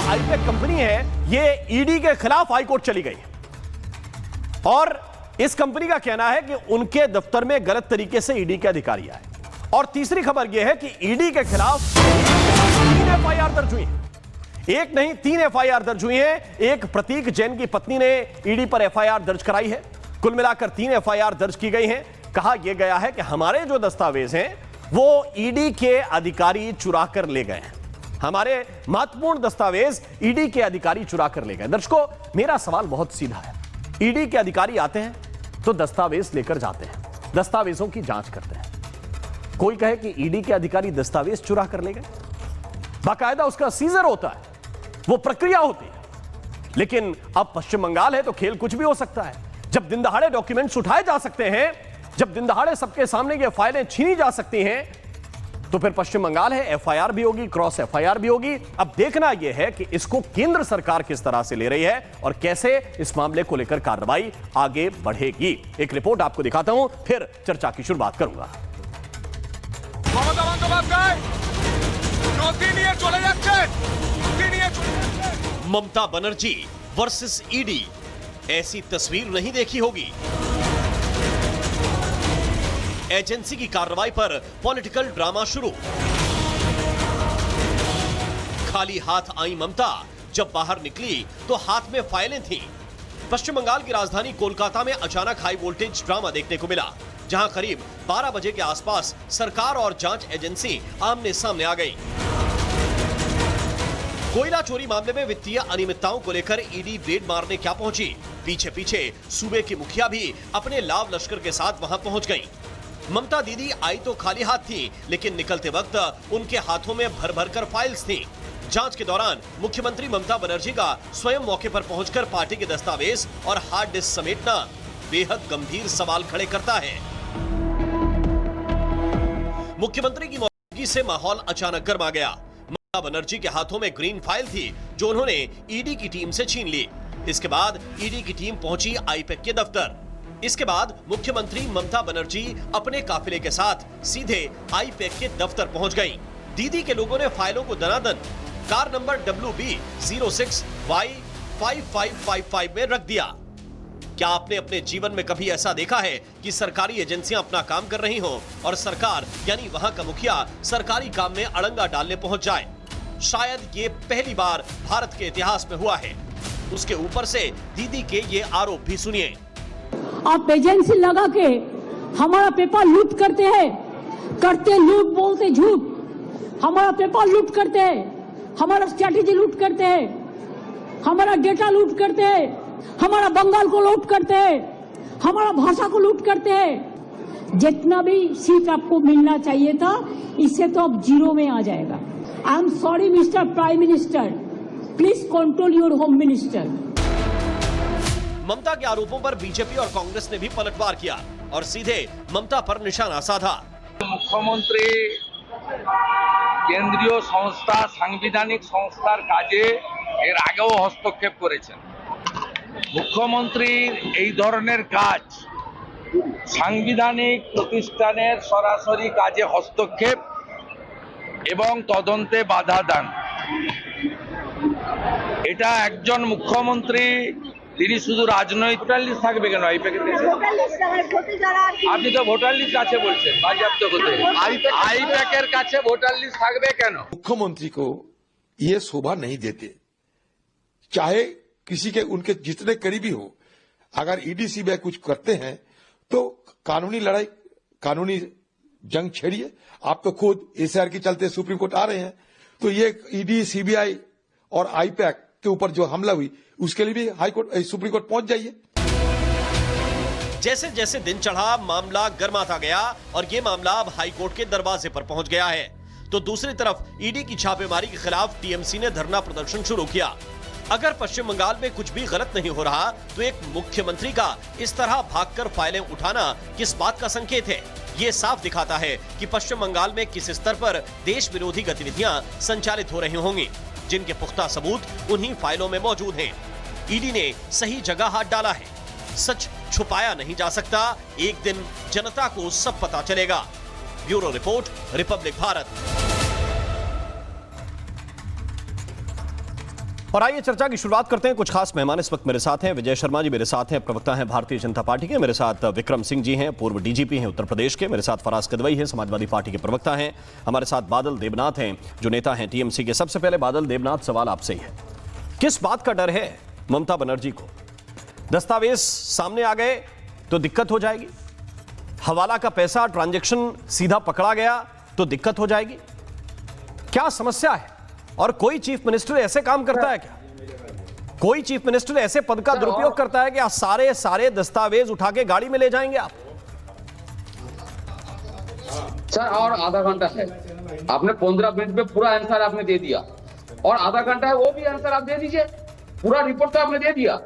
IUPAC company है, ये ED के खिलाफ हाईकोर्ट चली गई और इस कंपनी का कहना है कि उनके दफ्तर में गलत तरीके से ईडी के अधिकारी आए। और तीसरी खबर यह है कि ईडी के खिलाफ 3 एफआईआर दर्ज हुई हैं। एक नहीं 3 एफआईआर दर्ज हुई हैं। एक प्रतीक जैन की पत्नी ने ईडी पर एफआईआर दर्ज कराई है। कुल मिलाकर 3 एफआईआर दर्ज की गई हैं। कहा यह गया है कि हमारे जो दस्तावेज हैं वो ईडी के अधिकारी चुरा कर ले गए हैं। हमारे महत्वपूर्ण दस्तावेज ईडी के अधिकारी चुरा कर ले गए। दर्शकों, मेरा सवाल बहुत सीधा है। ईडी के अधिकारी आते हैं तो दस्तावेज लेकर जाते हैं, दस्तावेजों की जांच करते हैं। कोई कहे कि ईडी के अधिकारी दस्तावेज चुरा कर ले गए, बाकायदा उसका सीजर होता है, वो प्रक्रिया होती है। लेकिन अब पश्चिम बंगाल है तो खेल कुछ भी हो सकता है। जब दिन दहाड़े डॉक्यूमेंट्स उठाए जा सकते हैं, जब दिन दहाड़े सबके सामने ये फाइलें छीनी जा सकती हैं, तो फिर पश्चिम बंगाल है, एफआईआर भी होगी, क्रॉस एफआईआर भी होगी। अब देखना यह है कि इसको केंद्र सरकार किस तरह से ले रही है और कैसे इस मामले को लेकर कार्रवाई आगे बढ़ेगी। एक रिपोर्ट आपको दिखाता हूं, फिर चर्चा की शुरुआत करूंगा। ममता बनर्जी वर्सेस ईडी, ऐसी तस्वीर नहीं देखी होगी। एजेंसी की कार्रवाई पर पॉलिटिकल ड्रामा शुरू। खाली हाथ आई ममता, जब बाहर निकली तो हाथ में फाइलें थीं। पश्चिम बंगाल की राजधानी कोलकाता में अचानक हाई वोल्टेज ड्रामा देखने को मिला, जहां करीब 12 बजे के आसपास सरकार और जांच एजेंसी आमने सामने आ गई। कोयला चोरी मामले में वित्तीय अनियमितताओं को लेकर ईडी रेड मारने क्या पहुंची। पीछे पीछे सूबे की मुखिया भी अपने लाव लश्कर के साथ वहां पहुंच गईं। ममता दीदी आई तो खाली हाथ थी, लेकिन निकलते वक्त उनके हाथों में भर भर कर फाइल्स थी। जांच के दौरान मुख्यमंत्री ममता बनर्जी का स्वयं मौके पर पहुंचकर पार्टी के दस्तावेज और हार्ड डिस्क समेटना बेहद गंभीर सवाल खड़े करता है। मुख्यमंत्री की मौजूदगी से माहौल अचानक गर्मा गया। ममता बनर्जी के हाथों में ग्रीन फाइल थी, जो उन्होंने ईडी की टीम से छीन ली। इसके बाद ईडी की टीम पहुंची आईपेक के दफ्तर। इसके बाद मुख्यमंत्री ममता बनर्जी अपने काफिले के साथ सीधे आईपेक के दफ्तर पहुंच गईं। दीदी के लोगों ने फाइलों को दनादन कार नंबर WB06Y5555 में रख दिया। क्या आपने अपने जीवन में कभी ऐसा देखा है कि सरकारी एजेंसियां अपना काम कर रही हों और सरकार यानी वहां का मुखिया सरकारी काम में अड़ंगा डालने पहुंच जाए? शायद ये पहली बार भारत के इतिहास में हुआ है। उसके ऊपर से दीदी के ये आरोप भी सुनिए। आप एजेंसी लगा के हमारा पेपर लूट करते हैं, करते लूट बोलते झूठ। हमारा पेपर लूट करते हैं, हमारा स्ट्रैटेजी लूट करते हैं, हमारा डेटा लूट करते हैं, हमारा बंगाल को लूट करते हैं, हमारा भाषा को लूट करते हैं। जितना भी सीट आपको मिलना चाहिए था, इससे तो अब जीरो में आ जाएगा। I am sorry mister prime minister, please control your home minister. Mamata के आरोपों पर बीजेपी और कांग्रेस ने भी पलटवार किया और सीधे ममता पर निशाना साधा। मुख्यमंत्री केंद्रीय संस्था সাংবিধানিক সংস্থার কাজে এর আগেও হস্তক্ষেপ করেছেন। মুখ্যমন্ত্রীর এই ধরনের কাজ সাংবিধানিক প্রতিষ্ঠানের সরাসরি কাজে হস্তক্ষেপ এবং তদন্তে বাধা দান। এটা একজন মুখ্যমন্ত্রী তিনি শুধু রাজনৈতিক ভোটার লিস্ট থাকবে কেন আইপ্যাকের কাছে? আপনি তো ভোটার লিস্ট আছে বলছেন, বাজেয়াপ্ত করতে আইপ্যাকের কাছে ভোটার লিস্ট থাকবে কেন? मुख्यमंत्री को ये शोभा नहीं देते, चाहे किसी के उनके जितने करीबी हो। अगर ईडी सीबीआई कुछ करते हैं तो कानूनी लड़ाई, कानूनी जंग छेड़िए। आप तो खुद एसआईआर के चलते सुप्रीम कोर्ट आ रहे हैं, तो ये ईडी सीबीआई और आईपैक के ऊपर जो हमला हुई उसके लिए भी हाई कोर्ट सुप्रीम कोर्ट पहुंच जाइए। जैसे जैसे दिन चढ़ा मामला गर्माता गया और ये मामला अब हाई कोर्ट के दरवाजे पर पहुंच गया है। तो दूसरी तरफ ईडी की छापेमारी के खिलाफ टीएमसी ने धरना प्रदर्शन शुरू किया। अगर पश्चिम बंगाल में कुछ भी गलत नहीं हो रहा तो एक मुख्यमंत्री का इस तरह भागकर फाइलें उठाना किस बात का संकेत है? ये साफ दिखाता है कि पश्चिम बंगाल में किस स्तर पर देश विरोधी गतिविधियां संचालित हो रही होंगी, जिनके पुख्ता सबूत उन्हीं फाइलों में मौजूद हैं। ईडी ने सही जगह हाथ डाला है। सच छुपाया नहीं जा सकता, एक दिन जनता को सब पता चलेगा। Bureau report, Republic Bharat. और आइए चर्चा की शुरुआत करते हैं। कुछ खास मेहमान इस वक्त मेरे साथ हैं। विजय शर्मा जी मेरे साथ हैं, प्रवक्ता हैं भारतीय जनता पार्टी के। मेरे साथ विक्रम सिंह जी हैं, पूर्व डीजीपी हैं उत्तर प्रदेश के। मेरे साथ फराज कदवई हैं, समाजवादी पार्टी के प्रवक्ता हैं। हमारे साथ बादल देवनाथ हैं, जो नेता हैं टीएमसी के। सबसे पहले बादल देवनाथ, सवाल आपसे ही है, किस बात का डर है ममता बनर्जी को? दस्तावेज सामने आ गए तो दिक्कत हो जाएगी, हवाला का पैसा ट्रांजैक्शन सीधा पकड़ा गया तो दिक्कत हो जाएगी, क्या समस्या है? और कोई चीफ मिनिस्टर ऐसे काम करता है क्या? कोई चीफ मिनिस्टर ऐसे पद का दुरुपयोग करता है कि आप सारे दस्तावेज उठा के गाड़ी में ले जाएंगे आप? सर और आधा घंटा है, आपने 15 मिनट में पूरा आंसर आपने दे दिया, और आधा घंटा है वो भी आंसर आप दे दीजिए। पूरा रिपोर्ट तो आपने दे दिया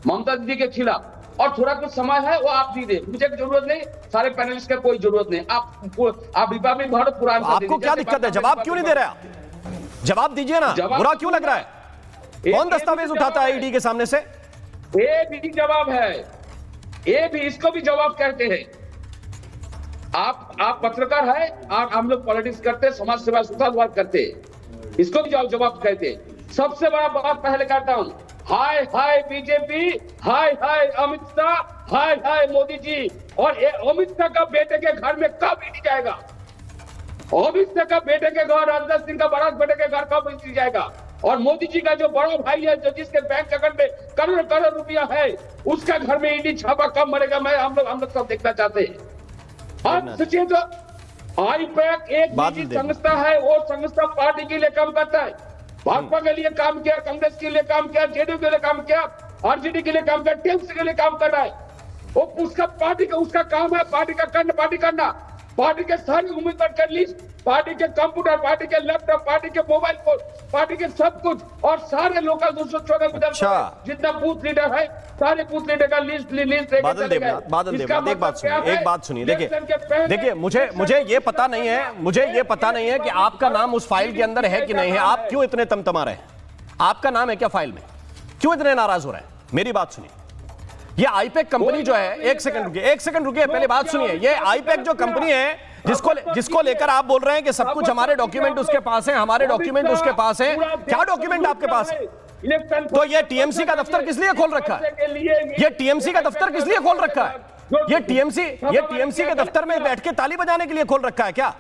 ममता दीदी के खिलाफ, और थोड़ा कुछ समय है वो आप दीजिए, मुझे जरूरत नहीं, सारे पैनलिस्ट का कोई जरूरत नहीं। आप रिपब्लिक भर पूरा आंसर आपको क्या दिक्कत है? जवाब क्यों नहीं दे रहे आप? जवाब दीजिए ना, बुरा क्यों लग रहा है? कौन दस्तावेज उठाता है ईडी के सामने से? ये भी जवाब है, ये भी, इसको भी जवाब कहते हैं। आप पत्रकार है, हम लोग पॉलिटिक्स करते, समाज सेवा सुधार करते, इसको भी जवाब कहते। सबसे बड़ा बात पहले कहता हूं, हाय हाय बीजेपी, हाय हाय अमित शाह, हाय हाय मोदी जी। और अमित शाह का बेटे के घर में कब ईडी जाएगा? अमित शाह का बेटे के घर, राजनाथ सिंह का बड़ा बेटे के घर कब ईडी जाएगा? और मोदी जी का जो बड़ा भाई है, जो जिसके बैंक अकाउंट में करोड़ करोड़ रुपया है, उसका घर में ईडी छापा कब मरेगा? हम लोग सब देखना चाहते हैं। आप सोचिए तो, आईपैक एक निजी संस्था है, वो संस्था पार्टी के लिए काम करता है, भाजपा के लिए काम किया, कांग्रेस के लिए काम किया, जेडीयू के लिए काम किया, आरजेडी के लिए काम किया, टीएमसी के लिए काम कर रहा है। वो उसका पार्टी का, उसका काम है पार्टी का करना, पार्टी के सारी उम्मीदवार का लिस्ट, पार्टी के कंप्यूटर, पार्टी के लैपटॉप, पार्टी के मोबाइल फोन, पार्टी के सब कुछ, और सारे लोकल 214 विधानसभा जितना बूथ लीडर है, सारे बूथ लीडर का लिस्ट बादल देवनाथ एक बात सुनिए, देखिए मुझे ये पता नहीं है कि आपका नाम उस फाइल के अंदर है कि नहीं है। आप क्यों इतने तमतमा रहे हैं? आपका नाम है क्या फाइल में? क्यों इतने नाराज हो रहे हैं? मेरी बात सुनिए, ये आईपैक कंपनी जो है, एक सेकंड रुकिए, पहले बात सुनिए। ये आईपैक जो कंपनी है, जिसको लेकर आप बोल रहे हैं कि सब कुछ हमारे डॉक्यूमेंट उसके पास है, हमारे डॉक्यूमेंट उसके पास है, क्या डॉक्यूमेंट आपके पास है? तो ये टीएमसी का दफ्तर किस लिए खोल रखा है? ये टीएमसी का दफ्तर किस लिए खोल रखा है? ये टीएमसी के दफ्तर में बैठ के ताली बजाने के लिए खोल रखा है क्या?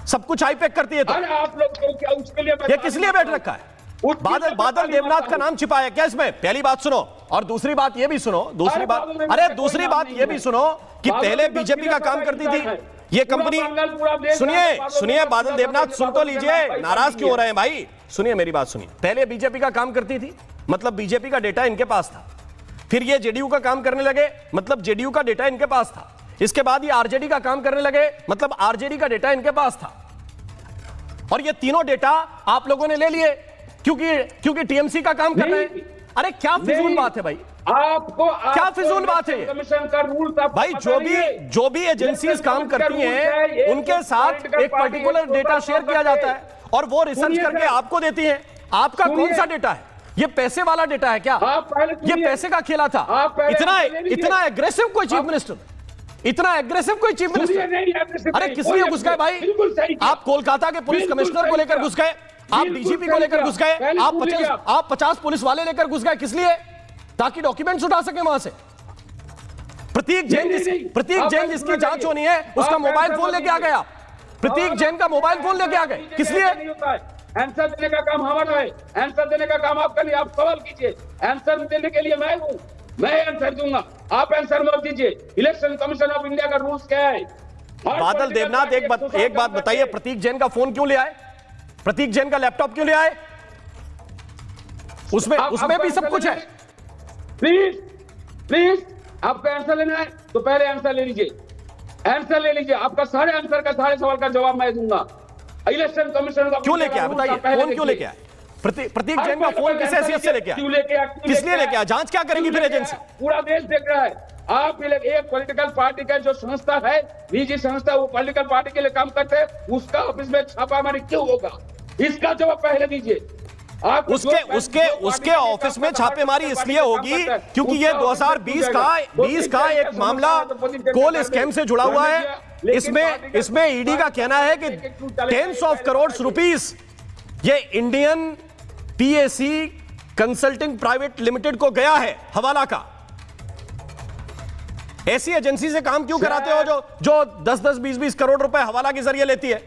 सब कुछ आईपैक करती है तो आप लोग ये किस लिए बैठ रखा है? बादल देवनाथ का नाम छिपाया क्या इसमें? पहली बात सुनो, और दूसरी बात ये भी सुनो, दूसरी बात ये भी सुनो कि पहले बीजेपी का काम करती थी ये कंपनी। सुनिए बादल देवनाथ, सुन तो लीजिए, नाराज क्यों हो रहे हैं भाई? सुनिए मेरी बात सुनिए। पहले बीजेपी का काम करती थी, मतलब बीजेपी का डेटा इनके पास था। फिर ये जेडीयू का काम करने लगे, मतलब जेडीयू का डेटा इनके पास था। इसके बाद ये आरजेडी का काम करने लगे, मतलब आरजेडी का डेटा इनके पास था। और ये तीनों डेटा आप लोगों ने ले लिए क्योंकि टीएमसी का काम कर रहे हैं। अरे क्या फिजूल बात है भाई, आपको क्या फिजूल बात है? कमीशन का रूल भाई जो भी एजेंसीज काम करती हैं उनके साथ एक पर्टिकुलर डेटा शेयर किया जाता है, और वो रिसर्च करके आपको देती हैं। आपका कौन सा डेटा है? ये पैसे वाला डेटा है क्या? ये पैसे का खेला था? इतना एग्रेसिव कोई चीफ मिनिस्टर, इतना एग्रेसिव कोई चीफ मिनिस्टर? अरे किस लिए घुस गए भाई? आप कोलकाता के पुलिस कमिश्नर को लेकर घुस गए, आप डीजीपी को लेकर घुस गए, आप 50 पुलिस वाले लेकर घुस गए, किस लिए? ताकि डॉक्यूमेंट्स उठा सके वहां से। प्रतीक जैन जिसकी जांच होनी है, उसका मोबाइल फोन लेके आ गया। प्रतीक जैन का मोबाइल फोन लेके आ गए, किस लिए? आंसर देने का काम हमारा है, आंसर देने का काम आपका नहीं। आप सवाल कीजिए, आंसर देने के लिए मैं हूं, मैं आंसर दूंगा, आप आंसर मत दीजिए। इलेक्शन कमीशन ऑफ इंडिया का रूल्स क्या है? बादल देवनाथ एक बात बताइए, प्रतीक जैन का फोन क्यों ले आए? प्रतीक जैन का लैपटॉप क्यों ले आए? उसमें भी सब कुछ है। प्लीज आपका आंसर लेना है तो पहले आंसर ले लीजिए, आपका सारे आंसर का, सारे सवाल का जवाब मैं दूंगा। इलेक्शन कमीशन का क्यों लेके आया बताइए? फोन क्यों लेके आया? प्रतीक जैन का फोन किस हैसियत से लेके आया? किस लिए लेके आया? जांच क्या करेगी फिर एजेंसी? पूरा देश देख रहा है। आप एक पॉलिटिकल पार्टी का जो संस्था है, निजी संस्था, वो पॉलिटिकल पार्टी के लिए काम करते हैं, उसका ऑफिस में छापामारी क्यों होगा? इसका जवाब पहले दीजिए। उसके ऑफिस में छापेमारी इसलिए होगी क्योंकि ये 2020 का एक मामला कोल स्कैम से जुड़ा हुआ है। इसमें ईडी का कहना है कि टेंस ऑफ करोड़ रुपीस ये Indian PAC consulting private limited को गया है हवाला का। ऐसी एजेंसी से काम क्यों कराते हो जो 10-10, 20-20 करोड़ रुपए हवाला के जरिए लेती है?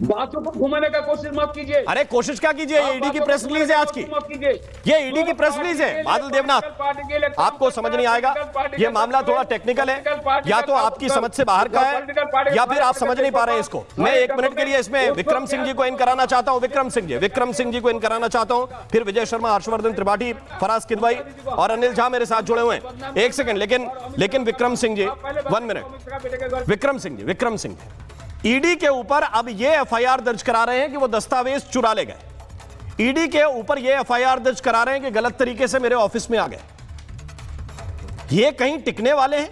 बातों को घुमाने का कोशिश मत कीजिए। अरे कोशिश क्या कीजिए, ये ईडी की प्रेस रिलीज है आज की, ये ईडी की प्रेस रिलीज है। बादल देवनाथ, आपको समझ नहीं आएगा, ये मामला थोड़ा टेक्निकल है, या तो आपकी समझ से बाहर का है या फिर आप समझ नहीं पा रहे हैं इसको। मैं 1 मिनट के लिए इसमें विक्रम सिंह जी को इन कराना चाहता हूं, विक्रम सिंह जी को इन कराना चाहता हूं, फिर विजय शर्मा, हर्षवर्धन त्रिपाठी, फराज किदवई और अनिल झा मेरे साथ जुड़े हुए हैं। 1 सेकंड, लेकिन विक्रम सिंह जी 1 मिनट। विक्रम सिंह ईडी के ऊपर अब ये एफआईआर दर्ज करा रहे हैं कि वो दस्तावेज चुरा ले गए। ईडी के ऊपर ये एफआईआर दर्ज करा रहे हैं कि गलत तरीके से मेरे ऑफिस में आ गए। ये कहीं टिकने वाले हैं?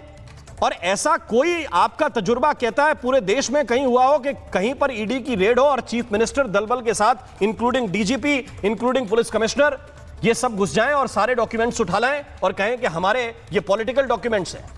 और ऐसा कोई आपका तजुर्बा कहता है पूरे देश में कहीं हुआ हो कि कहीं पर ईडी की रेड हो और चीफ मिनिस्टर दलबल के साथ including DGP, including police commissioner, ये सब घुस जाएं और सारे डॉक्यूमेंट्स उठा लाएं और कहें कि हमारे ये पॉलिटिकल डॉक्यूमेंट्स हैं?